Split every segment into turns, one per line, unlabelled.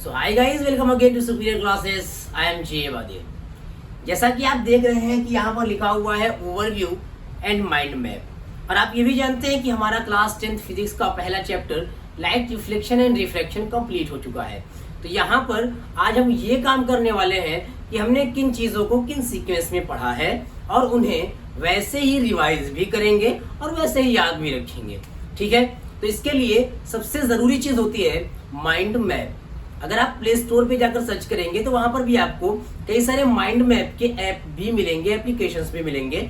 So hi guys, welcome again to superior classes. I am J Wadir. जैसा कि आप देख रहे हैं कि यहाँ पर लिखा हुआ है ओवरव्यू एंड माइंड मैप, और आप ये भी जानते हैं कि हमारा क्लास 10th फिजिक्स का पहला chapter light reflection and refraction complete हो चुका है। तो यहाँ पर आज हम ये काम करने वाले हैं कि हमने किन चीज़ों को किन सीक्वेंस में पढ़ा है और उन्हें वैसे ही रिवाइज भी करेंगे और वैसे ही याद भी रखेंगे। ठीक है, तो इसके लिए सबसे ज़रूरी चीज़ होती है माइंड मैप। अगर आप प्ले स्टोर पे जाकर सर्च करेंगे तो वहां पर भी आपको कई सारे माइंड मैप के ऐप भी मिलेंगे, एप्लीकेशंस भी मिलेंगे,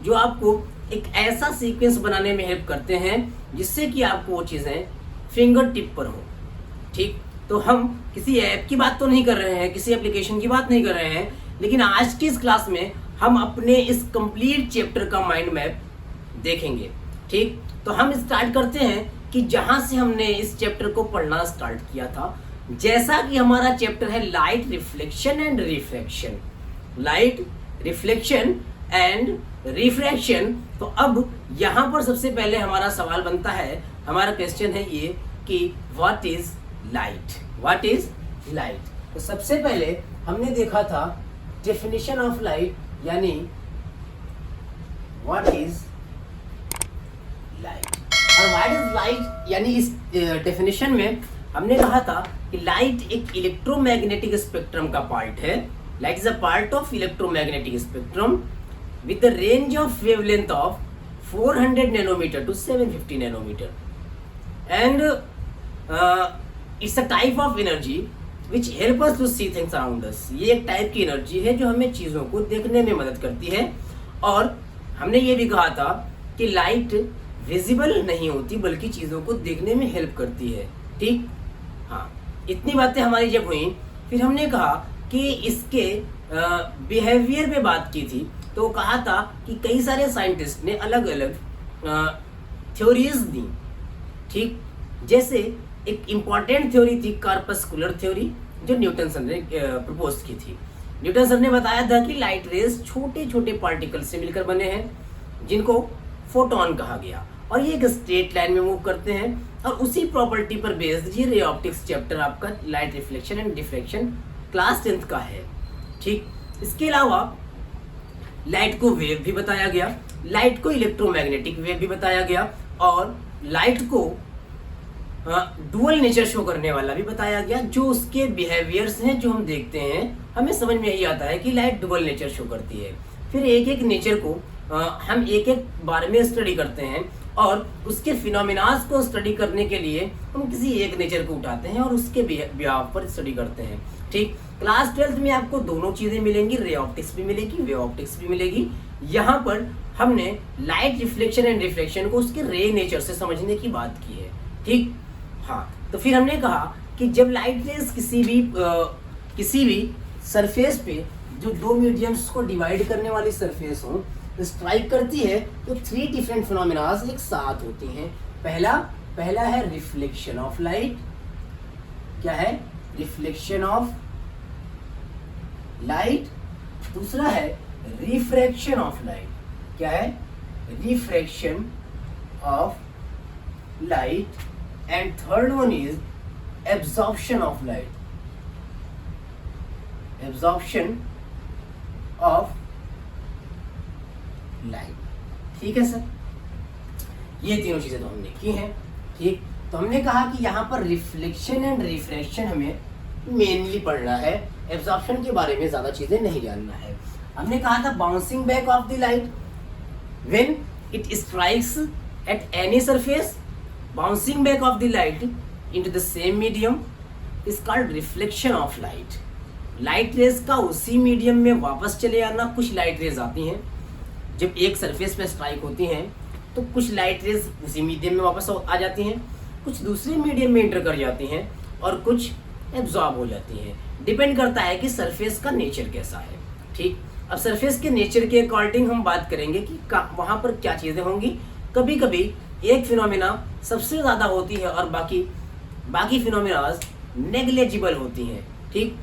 जो आपको एक ऐसा सीक्वेंस बनाने में हेल्प करते हैं जिससे कि आपको वो चीज़ें फिंगर टिप पर हो। ठीक, तो हम किसी ऐप की बात तो नहीं कर रहे हैं, किसी एप्लीकेशन की बात नहीं कर रहे हैं, लेकिन आज की इस क्लास में हम अपने इस कंप्लीट चैप्टर का माइंड मैप देखेंगे। ठीक, तो हम स्टार्ट करते हैं कि जहां से हमने इस चैप्टर को पढ़ना स्टार्ट किया था। जैसा कि हमारा चैप्टर है light reflection and refraction, light reflection and refraction. तो अब यहाँ पर सबसे पहले हमारा सवाल बनता है, हमारा क्वेश्चन है ये कि what is light, what is light. तो सबसे पहले हमने देखा था डेफिनेशन ऑफ लाइट, यानी व्हाट इज लाइट। और व्हाट इज लाइट यानी इस डेफिनेशन में हमने कहा था कि लाइट एक इलेक्ट्रोमैग्नेटिक स्पेक्ट्रम का पार्ट है। Light is a part of electromagnetic spectrum with the range of wavelength of 400 nanometre to 750 nanometre, and it's a type of energy which help us to see things around us. ये एक type की energy है जो हमें चीज़ों को देखने में मदद करती है। और हमने ये भी कहा था कि लाइट विजिबल नहीं होती बल्कि चीज़ों को देखने में हेल्प करती है। ठीक, हाँ, इतनी बातें हमारी जब हुई, फिर हमने कहा कि इसके बिहेवियर पे बात की थी। तो कहा था कि कई सारे साइंटिस्ट ने अलग अलग थ्योरीज दी। ठीक, जैसे एक इम्पॉर्टेंट थ्योरी थी कार्पस्कुलर थ्योरी, जो न्यूटन सर ने प्रपोज की थी। न्यूटन सर ने बताया था कि लाइट रेज छोटे छोटे पार्टिकल से मिलकर बने हैं जिनको फोटोन कहा गया, और ये एक स्ट्रेट लाइन में मूव करते हैं। और उसी प्रॉपर्टी पर बेस्ड ये रे ऑप्टिक्स चैप्टर आपका light reflection and diffraction class 10th का है। ठीक, इसके अलावा लाइट को वेव भी बताया गया, लाइट को इलेक्ट्रोमैग्नेटिक वेव भी बताया गया, और लाइट को डुअल नेचर शो करने वाला भी बताया गया। जो उसके बिहेवियर्स हैं जो हम देखते हैं, हमें समझ में यही आता है कि लाइट डुअल नेचर शो करती है। फिर एक एक नेचर को हम एक एक बार में स्टडी करते हैं, और उसके फिनोमिनास को स्टडी करने के लिए हम किसी एक नेचर को उठाते हैं और उसके बिहाव पर स्टडी करते हैं। ठीक, क्लास 12th में आपको दोनों चीज़ें मिलेंगी, रे ऑप्टिक्स भी मिलेगी, वेव ऑप्टिक्स भी मिलेगी। यहाँ पर हमने लाइट रिफ्लेक्शन एंड रिफ्रैक्शन को उसके रे नेचर से समझने की बात की है। ठीक, हाँ, तो फिर हमने कहा कि जब लाइट रेज किसी भी सरफेस पे जो दो मीडियम्स को डिवाइड करने वाली सरफेस हो स्ट्राइक करती है, तो 3 डिफरेंट फिनोमिनास एक साथ होती हैं। पहला है रिफ्लेक्शन ऑफ लाइट। क्या है? Reflection of light. दूसरा है रिफ्रैक्शन ऑफ लाइट। क्या है? Refraction of light. And third one is absorption of light, absorption of light. ठीक है सर, ये तीनों चीजें तो हमने की हैं। ठीक, तो हमने कहा कि यहाँ पर रिफ्लेक्शन एंड रिफ्रैक्शन हमें मेनली पढ़ना है, एब्जॉर्प्शन के बारे में ज्यादा चीजें नहीं जानना है। हमने कहा था bouncing back of the light when it strikes at any surface, bouncing back of the light into the same medium is called reflection of light. Light rays का उसी मीडियम में वापस चले आना। कुछ लाइट रेज आती हैं जब एक सरफेस पे स्ट्राइक होती हैं, तो कुछ लाइट रेज उसी मीडियम में वापस आ जाती हैं, कुछ दूसरे मीडियम में एंटर कर जाती हैं, और कुछ एब्जॉर्ब हो जाती हैं। डिपेंड करता है कि सरफेस का नेचर कैसा है। ठीक, अब सरफेस के नेचर के अकॉर्डिंग हम बात करेंगे कि वहाँ पर क्या चीज़ें होंगी। कभी कभी एक फिनोमिना सबसे ज़्यादा होती है और बाकी फिनोमिनाज नेग्लेजिबल होती हैं। ठीक,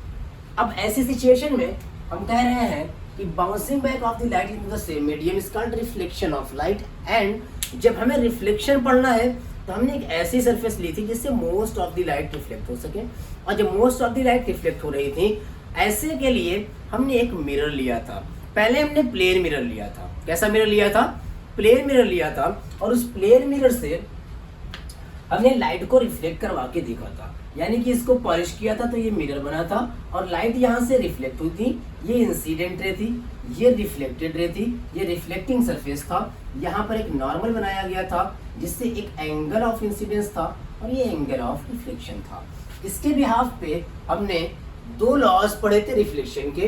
अब ऐसी सिचुएशन में हम कह रहे हैं कि bouncing back of the light into the same medium is called reflection of light. And जब हमें रिफ्लेक्शन पढ़ना है तो हमने एक ऐसी सरफेस ली थी जिससे most of the light reflect हो सके, और जब most of the light reflect हो रही थी ऐसे के लिए हमने एक मिरर लिया था। पहले हमने प्लेन मिरर लिया था। कैसा मिरर लिया था? प्लेन मिरर लिया था, और उस प्लेन मिरर से हमने लाइट को रिफ्लेक्ट करवा के देखा था, यानी कि इसको पॉलिश किया था तो ये मिरर बना था, और लाइट यहाँ से रिफ्लेक्ट हुई थी, ये इंसिडेंट रे थी, ये रिफ्लेक्टेड रे थी, ये रिफ्लेक्टिंग सरफेस था। यहाँ पर एक नॉर्मल बनाया गया था जिससे एक एंगल ऑफ इंसिडेंस था और ये एंगल ऑफ रिफ्लेक्शन था। इसके बिहाफ पे हमने दो लॉज पढ़े थे रिफ्लेक्शन के।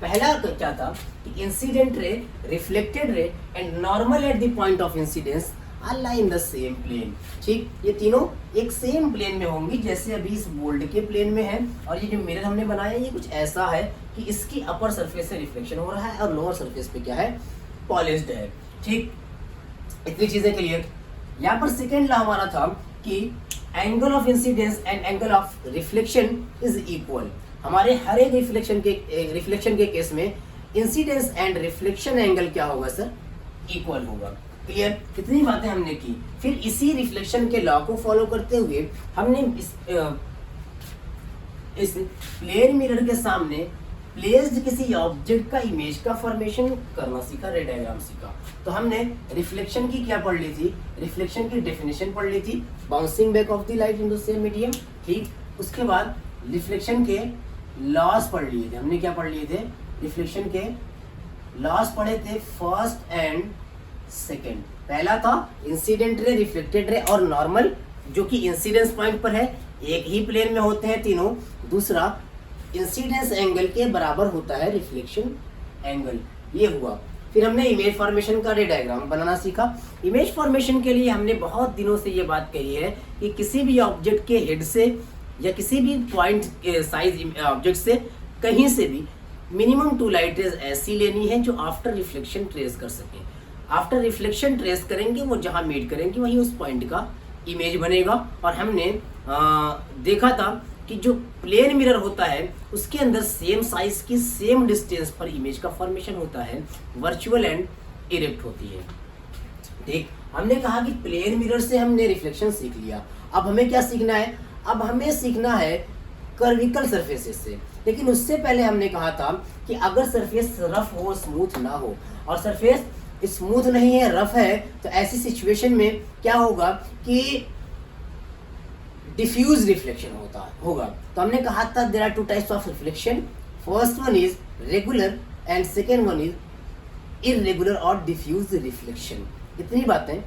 पहला क्या था कि incident ray, reflected ray and normal at the point of incidence are lie in the same plane. ठीक, ये तीनों एक सेम प्लेन में होंगी, जैसे अभी इस बोल्ड के प्लेन में है, और ये जो मिरर हमने बनाया ये कुछ ऐसा है कि इसकी अपर सरफेस से रिफ्लेक्शन हो रहा है और लोअर सरफेस पे क्या है? पॉलिश्ड है। ठीक, इतनी चीजें क्लियर। यहाँ पर सेकेंड लॉ हमारा था कि angle of incidence and angle of reflection is equal. हमारे हर एक रिफ्लेक्शन के केस में इंसिडेंस एंड रिफ्लेक्शन एंगल क्या होगा सर? इक्वल होगा। क्लियर? कितनी बातें हमने की। फिर इसी रिफ्लेक्शन के लॉ को फॉलो करते हुए हमने इस प्लेन मिरर के सामने प्लेस्ड किसी ऑब्जेक्ट का इमेज का फॉर्मेशन करना सीखा, रे डायग्राम सीखा। तो हमने रिफ्लेक्शन की क्या पढ़ ली थी? रिफ्लेक्शन की डेफिनेशन पढ़ ली थी, bouncing back of the light in the same medium. ठीक, उसके बाद रिफ्लेक्शन के लॉस पढ़ लिए थे। हमने क्या पढ़ लिए थे? रिफ्लेक्शन के लॉस पढ़े थे, फर्स्ट एंड सेकेंड। पहला था इंसिडेंट रे, रिफ्लेक्टेड रे और नॉर्मल, जो कि इंसिडेंस पॉइंट पर है, एक ही प्लेन में होते हैं तीनों। दूसरा, इंसिडेंस एंगल के बराबर होता है रिफ्लेक्शन एंगल, ये हुआ। फिर हमने इमेज फॉर्मेशन का रे डायग्राम बनाना सीखा। इमेज फॉर्मेशन के लिए हमने बहुत दिनों से ये बात कही है कि किसी भी ऑब्जेक्ट के हेड से या किसी भी पॉइंट साइज ऑब्जेक्ट से कहीं से भी मिनिमम 2 लाइट रेज ऐसी लेनी है जो आफ्टर रिफ्लेक्शन ट्रेस कर सके। आफ्टर रिफ्लेक्शन ट्रेस करेंगे, वो जहां मीट करेंगे वहीं उस पॉइंट का इमेज बनेगा। और हमने देखा था कि जो प्लेन मिरर होता है उसके अंदर सेम साइज की सेम डिस्टेंस पर इमेज का फॉर्मेशन होता है, वर्चुअल एंड इरेक्ट होती है। ठीक, हमने कहा कि प्लेन मिरर से हमने रिफ्लेक्शन सीख लिया। अब हमें क्या सीखना है? अब हमें सीखना है कर्विकल सरफेसेस से। लेकिन उससे पहले हमने कहा था कि अगर सरफेस रफ हो, स्मूथ ना हो, और सरफेस स्मूथ नहीं है, रफ है, तो ऐसी सिचुएशन में क्या होगा कि डिफ्यूज रिफ्लेक्शन होगा। तो हमने कहा था there are 2 types of reflection, first one is regular and second one is irregular और डिफ्यूज रिफ्लेक्शन। इतनी बातें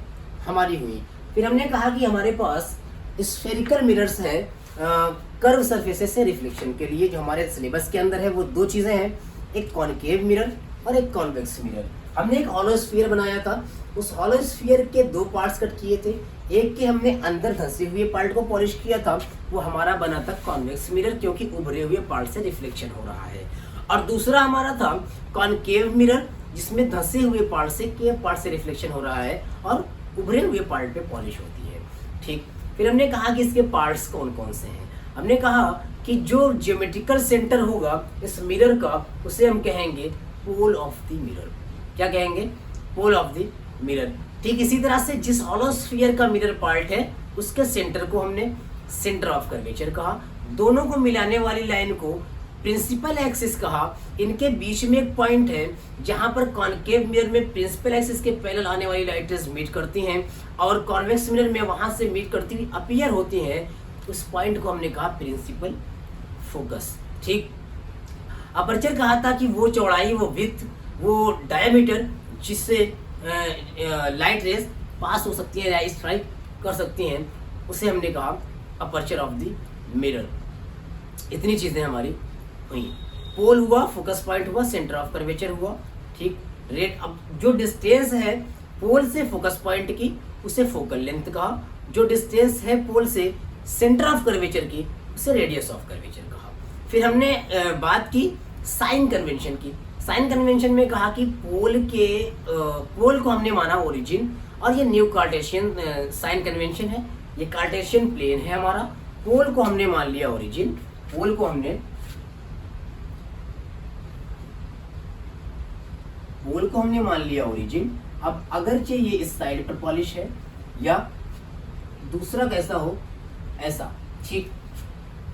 हमारी हुई। फिर हमने कहा कि हमारे पास स्फेरिकल मिरर्स है कर्व सरफेसेस से रिफ्लेक्शन के लिए। जो हमारे सिलेबस के अंदर है वो 2 चीजें हैं, एक कॉनकेव मिरर और एक कॉन्वेक्स मिरर। हमने एक हॉलो स्फीयर बनाया था, उस हॉलो स्फीयर के 2 पार्ट्स कट किए थे। एक के हमने अंदर धंसे हुए पार्ट को पॉलिश किया था, वो हमारा बना था कॉन्वेक्स मिरर, क्योंकि उभरे हुए पार्ट से रिफ्लेक्शन हो रहा है। और दूसरा हमारा था कॉनकेव मिरर, जिसमें धंसे हुए पार्ट से केव पार्ट से रिफ्लेक्शन हो रहा है और उभरे हुए पार्ट पे पॉलिश होती है। ठीक, फिर हमने कहा कि इसके पार्ट्स कौन कौन से हैं। हमने कहा कि जो ज्योमेट्रिकल सेंटर होगा इस मिरर का, उसे हम कहेंगे पोल ऑफ द मिरर। क्या कहेंगे? Pole of the mirror. ठीक इसी तरह से जिस हॉलो स्फीयर का मिरर पार्ट है उसके सेंटर को हमने सेंटर ऑफ कर्वेचर कहा। दोनों को मिलाने वाली लाइन को प्रिंसिपल एक्सिस कहा। इनके बीच में एक पॉइंट है जहां पर कॉनकेव मिरर में प्रिंसिपल एक्सिस के पैरेलल आने वाली लाइट रेज मीट करती हैं और कॉन्वेक्स मिरर में वहां से मीट करती हुई अपीयर होती हैं। उस पॉइंट को हमने कहा प्रिंसिपल फोकस। ठीक, अपर्चर कहा था कि वो चौड़ाई, वो विड्थ, वो डायमीटर जिससे लाइट रेज पास हो सकती है या स्ट्राइक कर सकती हैं, उसे हमने कहा अपर्चर ऑफ द मिरर। इतनी चीजें हमारी हुई। पोल हुआ, फोकस पॉइंट हुआ, सेंटर ऑफ कर्वेचर हुआ। ठीक, रेट अब जो डिस्टेंस है पोल से फोकस पॉइंट की उसे फोकल लेंथ कहा। जो डिस्टेंस है पोल से सेंटर ऑफ कर्वेचर की उसे रेडियस ऑफ कर्वेचर कहा। फिर हमने बात की साइन कन्वेंशन की। साइन कन्वेंशन में कहा कि पोल को हमने माना ओरिजिन, और ये न्यू कार्टेशियन साइन कन्वेंशन है। ये कार्टेशियन प्लेन है हमारा, पोल को हमने मान लिया ओरिजिन, पोल को हमने मान लिया ओरिजिन। अब अगरचे ये इस साइड पर पॉलिश है या दूसरा कैसा हो, ऐसा। ठीक,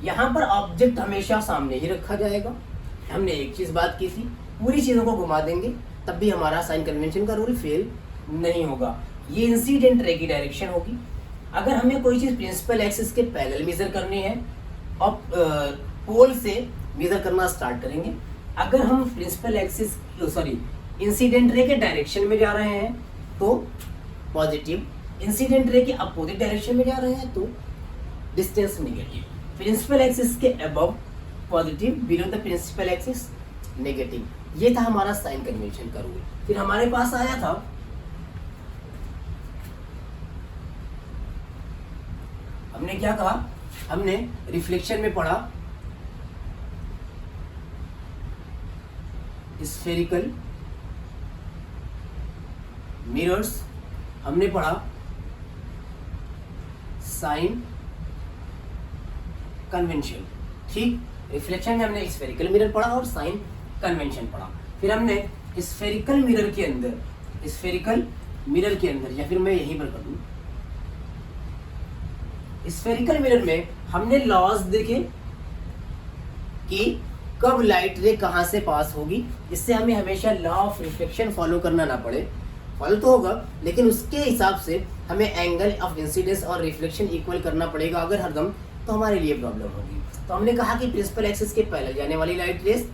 यहाँ पर ऑब्जेक्ट हमेशा सामने ही रखा जाएगा। हमने एक चीज बात की थी, पूरी चीजों को घुमा देंगे तब भी हमारा साइन कन्वेंशन का रूल फेल नहीं होगा। ये इंसिडेंट रे की डायरेक्शन होगी। अगर हमें कोई चीज प्रिंसिपल एक्सिस के पैरेलल मेजर करनी है और पोल से मेजर करना स्टार्ट करेंगे, अगर हम प्रिंसिपल एक्सिस इंसिडेंट रे के डायरेक्शन में जा रहे हैं तो पॉजिटिव, इंसिडेंट रे के अपोजिट डायरेक्शन में जा रहे हैं तो डिस्टेंस नेगेटिव। प्रिंसिपल एक्सिस के above positive, below the principal axis negative. ये था हमारा साइन कन्वेंशन का रूल। फिर हमारे पास आया था हमने क्या कहा, हमने रिफ्लेक्शन में पढ़ा स्फेरिकल मिरर्स, हमने पढ़ा साइन कन्वेंशन। ठीक, रिफ्लेक्शन में हमने स्फेरिकल मिरर पढ़ा और साइन कन्वेंशन पढ़ा। फिर हमने स्फेरिकल मिरर के अंदर या फिर मैं यहीं पर कर दूं, स्फेरिकल मिरर में हमने लॉज देखे कि कब लाइट रे कहां से पास होगी। इससे हमें हमेशा लॉ ऑफ रिफ्लेक्शन फॉलो करना ना पड़े, फॉलो तो होगा लेकिन उसके हिसाब से हमें एंगल ऑफ इंसिडेंस और रिफ्लेक्शन इक्वल करना पड़ेगा। अगर हरदम तो हमारे लिए प्रॉब्लम होगी। तो हमने कहा कि प्रिंसिपल एक्सिस के पैरेलल जाने वाली लाइट रेस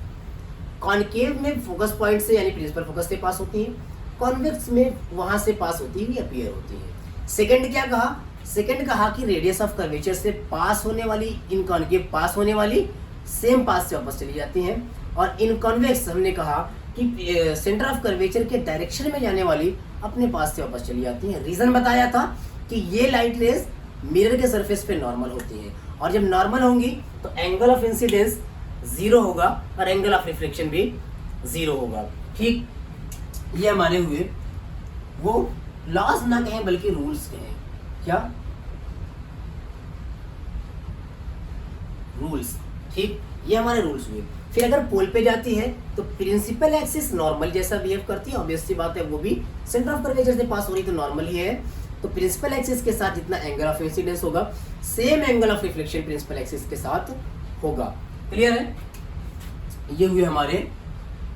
कॉनकेव में फोकस पॉइंट से यानी प्रिंसिपल फोकस से पास होती है, कॉन्वेक्स में वहां से पास होती है, अपीयर होती है। सेकंड क्या कहा, सेकंड कहा कि रेडियस ऑफ कर्वेचर से पास होने वाली इनकॉन्केव पास होने वाली सेम पास से वापस चली जाती हैं। और इनकॉन्वेक्स हमने कहा कि सेंटर ऑफ कर्वेचर के डायरेक्शन में जाने वाली अपने पास से वापस चली जाती हैं। रीजन बताया था कि ये लाइट रेस मिरर के सरफेस पे नॉर्मल होती है और जब नॉर्मल होंगी तो एंगल ऑफ इंसिडेंस 0 होगा और एंगल ऑफ रिफ्लेक्शन भी 0 होगा। ठीक, ये हमारे हुए वो लॉज ना कहें बल्कि रूल्स कहें। क्या रूल्स? ठीक, ये हमारे रूल्स हुए। फिर अगर पोल पे जाती है तो प्रिंसिपल एक्सिस नॉर्मल जैसा बिहेव करती है, ऑब्वियस सी बात है, वो भी सेंटर ऑफ कर्वेचर से पास हो रही तो नॉर्मल ही है। तो प्रिंसिपल एक्सिस के साथ जितना एंगल ऑफ इंसिडेंस होगा same angle of reflection principal axis के साथ होगा। क्लियर है? ये हुए हमारे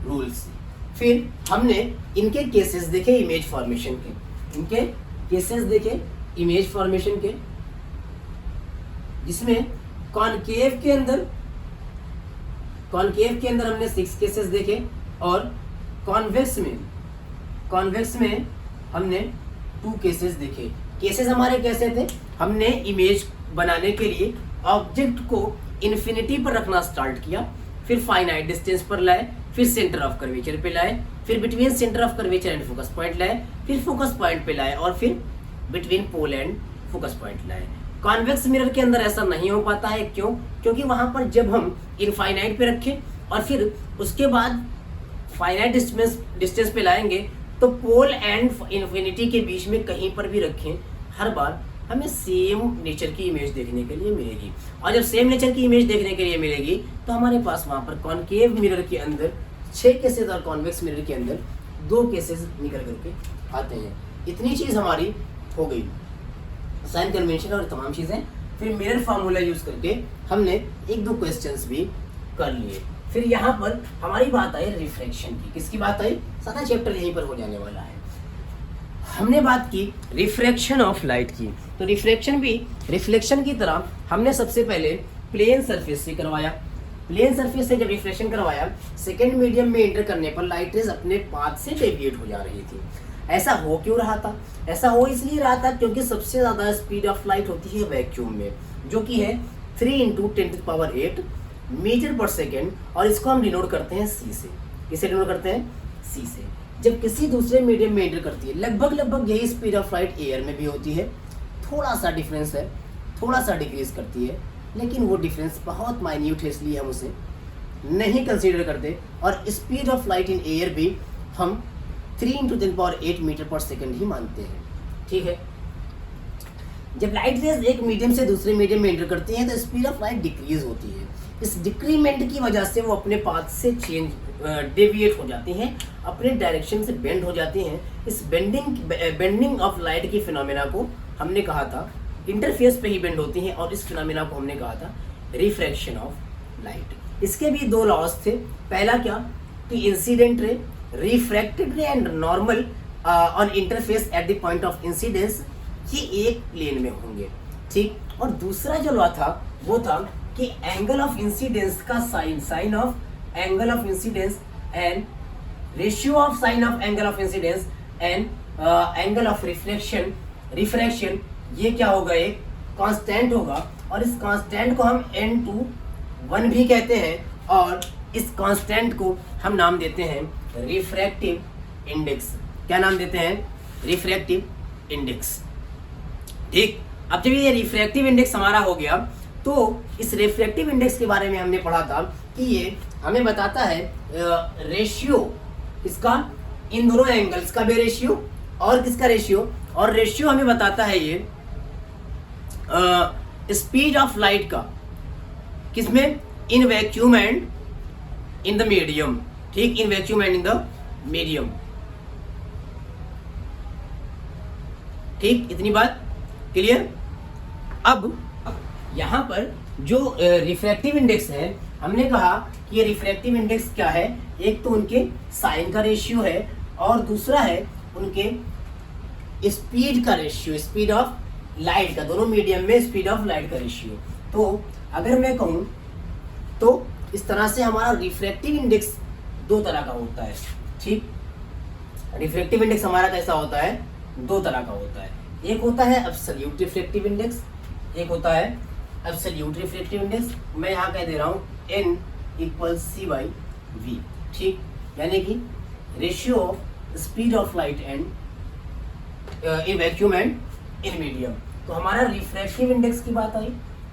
रूल्स। फिर हमने इनके केसेस देखे इमेज फॉर्मेशन के, इनके केसेस देखे इमेज फॉर्मेशन के, जिसमें कॉनकेव के अंदर हमने 6 केसेस देखे और कॉन्वेक्स में हमने 2 केसेस देखे। केसेस हमारे कैसे थे, हमने इमेज बनाने के लिए ऑब्जेक्ट को इन्फिनिटी पर रखना स्टार्ट किया, फिर फाइनाइट डिस्टेंस पर लाए, फिर सेंटर ऑफ कर्वेचर पे लाए, फिर between centre of curvature and focus point लाए, फिर फोकस पॉइंट पे लाए और फिर between pole and focus point लाए। कॉन्वेक्स मिरर के अंदर ऐसा नहीं हो पाता है। क्यों? क्योंकि वहां पर जब हम इनफाइनाइट पे रखें और फिर उसके बाद फाइनाइट डिस्टेंस पे लाएंगे तो पोल एंड इन्फिनिटी के बीच में कहीं पर भी रखें, हर बार हमें सेम नेचर की इमेज देखने के लिए मिलेगी। और जब सेम नेचर की इमेज देखने के लिए मिलेगी तो हमारे पास वहां पर कॉनकेव मिरर के अंदर 6 केसेस और कॉन्वेक्स मिरर के अंदर 2 केसेस निकल करके आते हैं। इतनी चीज हमारी हो गई, साइन कन्वेंशन और तमाम चीजें। फिर मिरर फार्मूला यूज करके हमने 1-2 क्वेश्चंस भी कर लिए। फिर यहाँ पर हमारी बात आई रिफ्लेक्शन की। किसकी बात आई? सारा चैप्टर यहीं पर हो जाने वाला है। हमने बात की रिफ्रैक्शन ऑफ लाइट की। तो रिफ्लेक्शन की तरह हमने सबसे पहले प्लेन सरफेस से करवाया। प्लेन सरफेस से जब रिफ्लेक्शन करवाया, सेकेंड मीडियम में एंटर करने पर लाइट रेज अपने पाथ से डेविएट हो जा रही थी। ऐसा हो क्यों रहा था? ऐसा हो इसलिए रहा था क्योंकि सबसे ज्यादा स्पीड ऑफ लाइट होती है वैक्यूम में, जो कि है 3 × 10⁸ मीटर पर सेकेंड, और इसको हम डिनोट करते हैं सी से। किसे डिनोट करते हैं? सी से। जब किसी दूसरे मीडियम में एंटर करती है, लगभग यही स्पीड ऑफ लाइट एयर में भी होती है। थोड़ा सा डिफरेंस है, थोड़ा सा डिक्रीज करती है, लेकिन वो डिफरेंस बहुत माइन्यूट है इसलिए हम उसे नहीं कंसीडर करते। और speed of light in air भी हम 3 × 10⁸ मीटर पर सेकेंड ही मानते हैं। ठीक है? जब लाइट रेज एक मीडियम से दूसरे मीडियम में एंटर करती हैं तो स्पीड ऑफ लाइट डिक्रीज होती है। इस डिक्रीमेंट की वजह से वो अपने पाथ से डेविएट हो जाती हैं, अपने डायरेक्शन से बेंड हो जाती हैं। इस बेंडिंग ऑफ लाइट की फिनोमेना को हमने कहा था इंटरफेस पे ही बेंड होती हैं, और इस फिनोमेना को हमने कहा था रिफ्रैक्शन ऑफ लाइट। इसके भी दो लॉज थे। पहला क्या कि इंसिडेंट रे, रिफ्रैक्टेड रे and normal on interface eight the point of incidence, ये एक प्लेन में होंगे, ठीक। और दूसरा जो लॉ था वो था कि एंगल ऑफ इंसिडेंस का sine of angle of incidence and ratio of sine of angle of incidence and angle of refraction, ये क्या होगा, एक कांस्टेंट होगा, और इस कांस्टेंट को हम n/1 भी कहते हैं, और इस कांस्टेंट को हम नाम देते हैं रिफ्रैक्टिव इंडेक्स। क्या नाम देते हैं? रिफ्रैक्टिव इंडेक्स, ठीक। अब जब ये रिफ्रैक्टिव इंडेक्स हमारा हो गया, तो इस रिफ्रैक्टिव इंडेक्स के बारे में हमने पढ़ा था कि ये हमें बताता है रेशियो, इसका इन दोनों एंगल्स का भी रेशियो, और किसका रेशियो, और रेशियो हमें बताता है ये स्पीड ऑफ लाइट का, किसमें? In vacuum and in the medium, ठीक, in vacuum and in the medium, ठीक। इतनी बात क्लियर। अब यहाँ पर जो रिफ्रैक्टिव इंडेक्स है, हमने कहा कि ये रिफ्रैक्टिव इंडेक्स क्या है, एक तो उनके साइन का रेशियो है, और दूसरा है उनके स्पीड का रेशियो, स्पीड ऑफ लाइट का, दोनों मीडियम में स्पीड ऑफ लाइट का रेशियो। तो अगर मैं कहूँ तो इस तरह से हमारा रिफ्रैक्टिव इंडेक्स दो तरह का होता है, ठीक। रिफ्रैक्टिव इंडेक्स हमारा कैसा होता है? दो तरह का होता है। एक होता है एब्सोल्यूट रिफ्रैक्टिव इंडेक्स, एक होता है एब्सोल्यूट रिफ्रैक्टिव इंडेक्स। मैं यहाँ कह दे रहा हूँ n = c/v, ठीक, यानी कि ratio of speed of light and in vacuum and in medium. तो हमारा रिफ्रैक्टिव इंडेक्स की बात आई,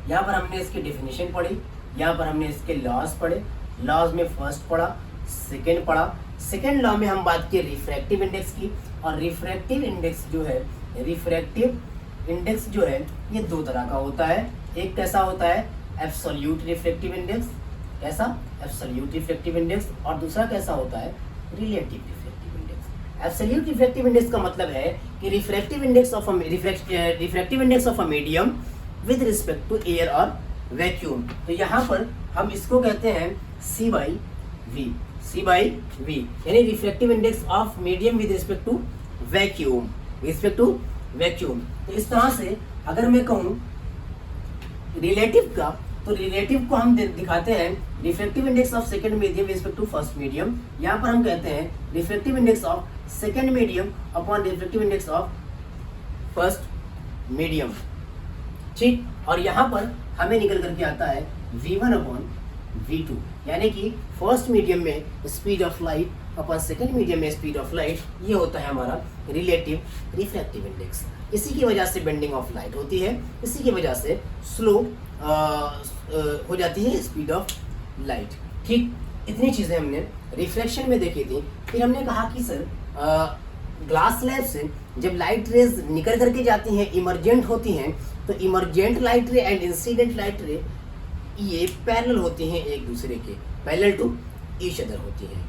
यहाँ पर हमने इसकी डेफिनेशन पढ़ी, यहाँ पर हमने इसके लॉज पढ़े, लॉज में फर्स्ट पढ़ा, सेकेंड पढ़ा। सेकेंड लॉ में हम बात की रिफ्रैक्टिव इंडेक्स की, और रिफ्रैक्टिव इंडेक्स जो है, रिफ्रैक्टिव इंडेक्स जो है ये दो तरह का होता है। एक कैसा होता है? एब्सोल्यूट रिफ्रैक्टिव इंडेक्स, कैसा? एब्सोल्यूट रिफ्रैक्टिव इंडेक्स, और दूसरा कैसा होता है? Relative refractive index. Absolute refractive index का मतलब है कि refractive index of a medium with respect to air और वैक्यूम। तो यहाँ पर हम इसको कहते हैं c/v, c/v, यानी refractive index of medium with respect to vacuum, तो इस तरह से अगर मैं कहूँ रिलेटिव का, तो रिलेटिव को हम दिखाते हैं refractive index of second medium respect to first medium. यहाँ पर हम कहते हैं refractive index of second medium upon refractive index of first medium, ठीक। और यहाँ पर हमें निकल करके आता है v1/v2, यानी कि फर्स्ट मीडियम में speed of light upon second medium में स्पीड ऑफ लाइट, ये होता है हमारा रिलेटिव रिफ्रैक्टिव इंडेक्स। इसी की वजह से बेंडिंग ऑफ लाइट होती है, इसी की वजह से स्लो हो जाती है स्पीड ऑफ लाइट, ठीक। इतनी चीज़ें हमने रिफ्लेक्शन में देखी थी। फिर हमने कहा कि सर ग्लास स्लैब से जब लाइट रेज निकल करके जाती हैं, इमरजेंट होती हैं, तो इमरजेंट लाइट रे एंड इंसिडेंट लाइट रे ये पैरेलल होती हैं एक दूसरे के, पैरेलल टू ईच अदर होती हैं।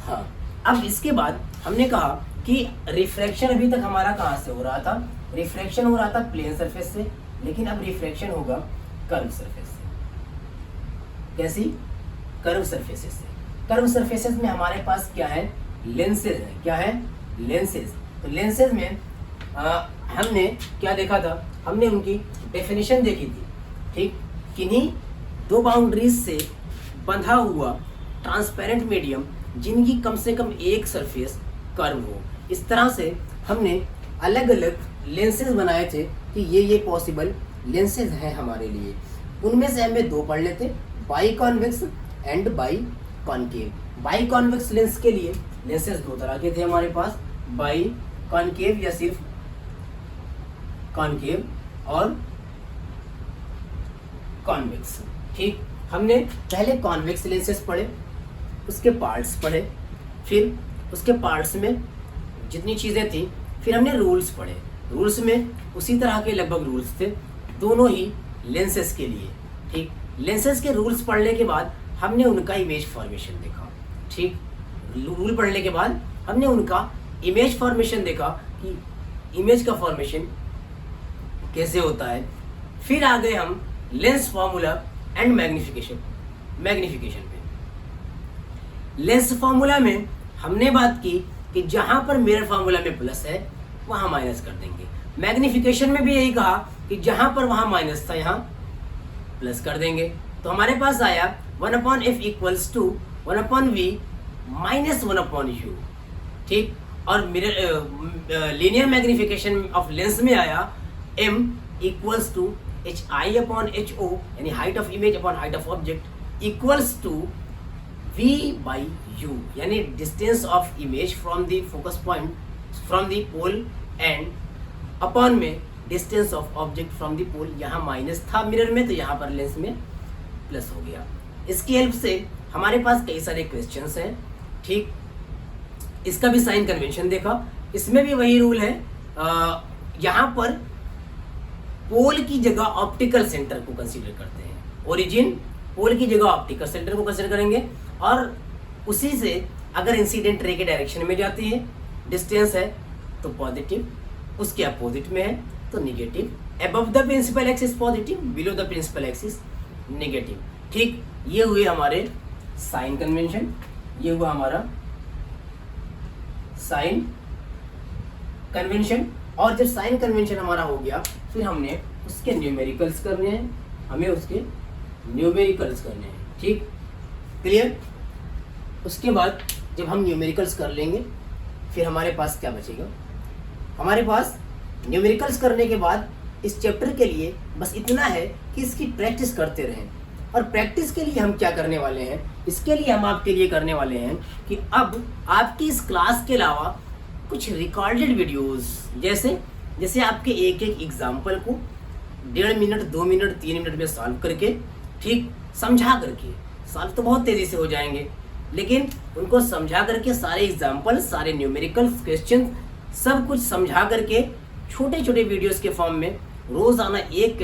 हाँ, अब इसके बाद हमने कहा कि रिफ्रैक्शन अभी तक हमारा कहाँ से हो रहा था? रिफ्रैक्शन हो रहा था प्लेन सरफेस से, लेकिन अब रिफ्रैक्शन होगा कर्व सरफेस से। कैसी? कर्व सरफेसेस से। कर्व सरफेसेस में हमारे पास क्या है? लेंसेज है। क्या है? लेंसेज। तो लेंसेज में हमने क्या देखा था? हमने उनकी डेफिनेशन देखी थी, ठीक। किन्हीं दो बाउंड्रीज से बंधा हुआ ट्रांसपेरेंट मीडियम जिनकी कम से कम एक सरफेस कर्व हो, इस तरह से हमने अलग अलग लेंसेज बनाए थे कि ये पॉसिबल लेंसेज हैं हमारे लिए। उनमें से हमें दो पढ़ लेते, by convex and by concave. By convex lens के लिए लेंसेज दो तरह के थे हमारे पास, बाई कॉनकेव या सिर्फ कॉनकेव और कॉन्वेक्स, ठीक। हमने पहले कॉन्वेक्स लेंसेज पढ़े, उसके पार्ट्स पढ़े, फिर उसके पार्ट्स में जितनी चीज़ें थी, फिर हमने रूल्स पढ़े। रूल्स में उसी तरह के लगभग रूल्स थे दोनों ही लेंसेज के लिए, ठीक। लेंसेज के रूल्स पढ़ने के बाद हमने उनका इमेज फॉर्मेशन देखा, ठीक। रूल पढ़ने के बाद हमने उनका इमेज फॉर्मेशन देखा कि इमेज का फॉर्मेशन कैसे होता है। फिर आ गए हम लेंस फार्मूला एंड मैग्निफिकेशन पे। लेंस फार्मूला में हमने बात की कि जहां पर मिरर फार्मूला में प्लस है वहां माइनस कर देंगे। मैग्निफिकेशन में भी यही कहा कि जहां पर वहां माइनस था यहाँ प्लस कर देंगे। तो हमारे पास आया 1/f equals to 1/v minus 1/u, ठीक। और mirror linear magnification of lens में आया m इक्वल्स टू hi/ho यानी height of image upon height of object equals to v by u यानी distance of image from the focus point from the pole and upon में distance of object from the pole. यहाँ minus था mirror में तो यहाँ पर lens में plus हो गया। इसकी हेल्प से हमारे पास कई सारे क्वेश्चंस हैं, ठीक। इसका भी साइन कन्वेंशन देखा, इसमें भी वही रूल है। यहाँ पर पोल की जगह ऑप्टिकल सेंटर को कंसीडर करते हैं। ओरिजिन पोल की जगह ऑप्टिकल सेंटर को कंसीडर करेंगे और उसी से अगर इंसिडेंट रे के डायरेक्शन में जाती है, डिस्टेंस है तो पॉजिटिव, उसके अपोजिट में है तो negative. Above the principal axis positive, below the principal axis negative, ठीक। ये हुए हमारे साइन कन्वेंशन, ये हुआ हमारा साइन कन्वेंशन। और जब साइन कन्वेंशन हमारा हो गया फिर हमने उसके न्यूमेरिकल्स करने हैं, ठीक, क्लियर। उसके बाद जब हम न्यूमेरिकल्स कर लेंगे फिर हमारे पास क्या बचेगा, हमारे पास न्यूमेरिकल्स करने के बाद इस चैप्टर के लिए बस इतना है कि इसकी प्रैक्टिस करते रहें। और प्रैक्टिस के लिए हम क्या करने वाले हैं, इसके लिए हम आपके लिए करने वाले हैं कि अब आपकी इस क्लास के अलावा कुछ रिकॉर्डेड वीडियोस जैसे आपके एक एग्जाम्पल को 1.5 मिनट 2 मिनट 3 मिनट में सॉल्व करके, ठीक, समझा करके। सॉल्व तो बहुत तेज़ी से हो जाएंगे लेकिन उनको समझा करके सारे एग्जाम्पल, सारे न्यूमेरिकल्स, क्वेश्चन सब कुछ समझा करके छोटे छोटे वीडियोस के फॉर्म में रोज़ाना एक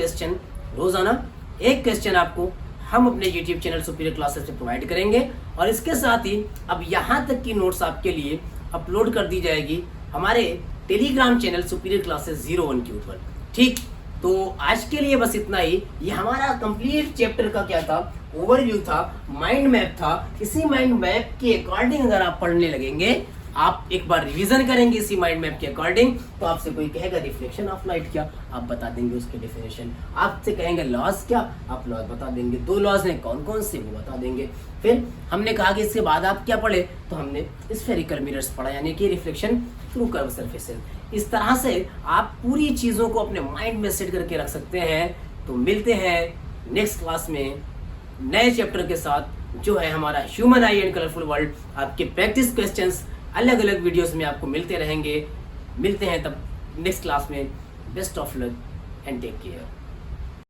क्वेश्चन आपको हम अपने YouTube चैनल सुपीरियर क्लासेस पे प्रोवाइड करेंगे। और इसके साथ ही अब यहाँ तक की नोट्स आपके लिए अपलोड कर दी जाएगी हमारे टेलीग्राम चैनल सुपीरियर क्लासेस 01 के ऊपर, ठीक। तो आज के लिए बस इतना ही। ये हमारा कंप्लीट चैप्टर का क्या था, ओवरव्यू था, माइंड मैप था। इसी माइंड मैप के अकॉर्डिंग अगर आप पढ़ने लगेंगे, आप एक बार रिवीजन करेंगे इसी माइंड मैप के अकॉर्डिंग, तो आपसे कोई कहेगा रिफ्लेक्शन ऑफ लाइट क्या, आप बता देंगे उसके डेफिनेशन। आपसे कहेंगे लॉज क्या, आप लॉज बता देंगे। 2 लॉज हैं कौन कौन से वो बता देंगे। फिर हमने कहा कि इसके बाद आप क्या पढ़े, तो हमने स्फेरिकल मिरर्स पढ़ा यानी कि रिफ्लेक्शन थ्रू कर्व सरफेसेस। इस तरह से आप पूरी चीज़ों को अपने माइंड में सेट करके रख सकते हैं। तो मिलते हैं नेक्स्ट क्लास में नए चैप्टर के साथ, जो है हमारा human I and colourful world. आपके प्रैक्टिस क्वेश्चंस अलग अलग वीडियोस में आपको मिलते रहेंगे। मिलते हैं तब नेक्स्ट क्लास में। Best of luck and take care.